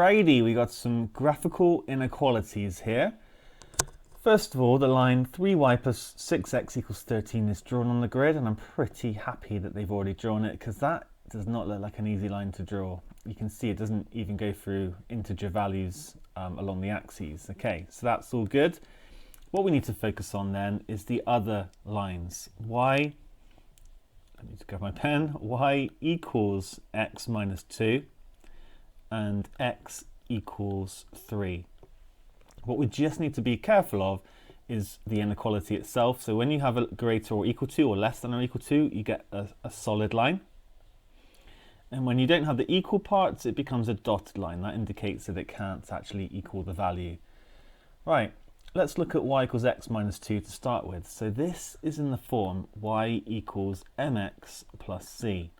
Alrighty, we got some graphical inequalities here. First of all, the line 3y plus 6x equals 13 is drawn on the grid, and I'm pretty happy that they've already drawn it because that does not look like an easy line to draw. You can see it doesn't even go through integer values along the axes. Okay, so that's all good. What we need to focus on then is the other lines. I need to grab my pen. Y equals x minus 2 and x equals 3. What we just need to be careful of is the inequality itself. So when you have a greater or equal to or less than or equal to, you get a solid line. And when you don't have the equal parts, it becomes a dotted line. That indicates that it can't actually equal the value. Right, let's look at y equals x minus 2 to start with. So this is in the form y equals mx plus c.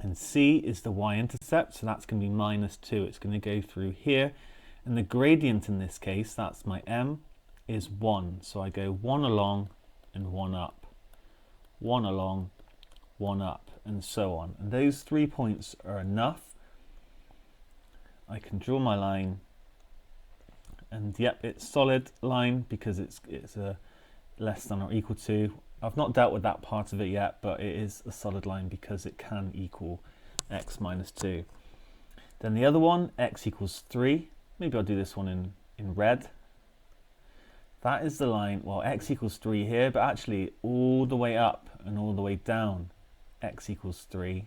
And c is the y-intercept, so that's going to be minus 2. It's going to go through here. And the gradient in this case, that's my m, is 1. So I go 1 along and 1 up. 1 along, 1 up, and so on. And those 3 points are enough. I can draw my line. And yep, it's solid line because it's a less than or equal to. I've not dealt with that part of it yet, but it is a solid line because it can equal x minus 2. Then the other one, x equals 3. Maybe I'll do this one in red. That is the line, well, x equals 3 here, but actually all the way up and all the way down, x equals 3.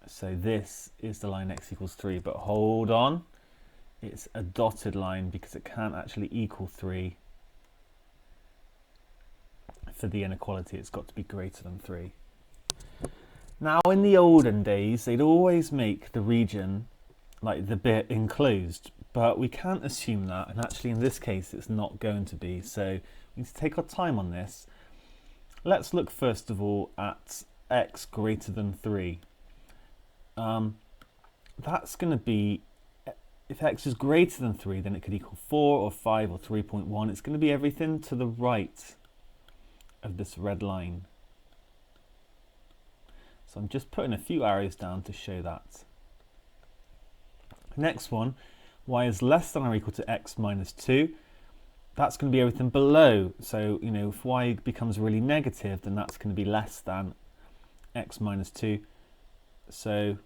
So this is the line x equals 3, but hold on. It's a dotted line because it can't actually equal 3. For the inequality, it's got to be greater than 3. Now, in the olden days, they'd always make the region like the bit enclosed, but we can't assume that, and actually in this case it's not going to be, so we need to take our time on this. Let's look first of all at x greater than 3. That's going to be, if x is greater than 3, then it could equal 4 or 5 or 3.1. It's going to be everything to the right of this red line. So I'm just putting a few arrows down to show that. Next one, y is less than or equal to x minus 2. That's going to be everything below. So, you know, if y becomes really negative, then that's going to be less than x minus 2. So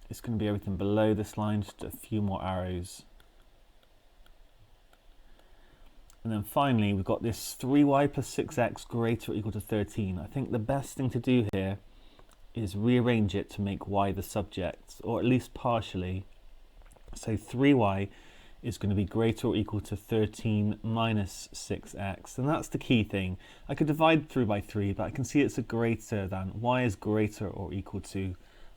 it's going to be everything below this line, just a few more arrows. And then finally, we've got this 3y plus 6x greater or equal to 13. I think the best thing to do here is rearrange it to make y the subject, or at least partially. So 3y is going to be greater or equal to 13 minus 6x. And that's the key thing. I could divide through by 3, but I can see it's a greater than. Y is greater or equal to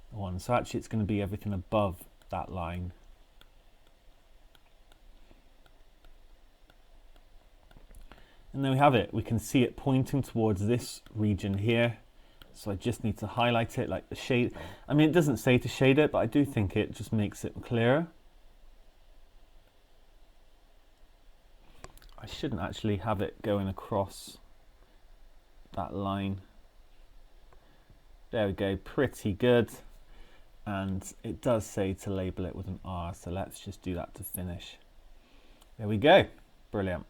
1. So actually it's going to be everything above that line. And there we have it. We can see it pointing towards this region here. So I just need to highlight it like the shade. I mean, it doesn't say to shade it, but I do think it just makes it clearer. I shouldn't actually have it going across that line. There we go, pretty good. And it does say to label it with an R, so let's just do that to finish. There we go, brilliant.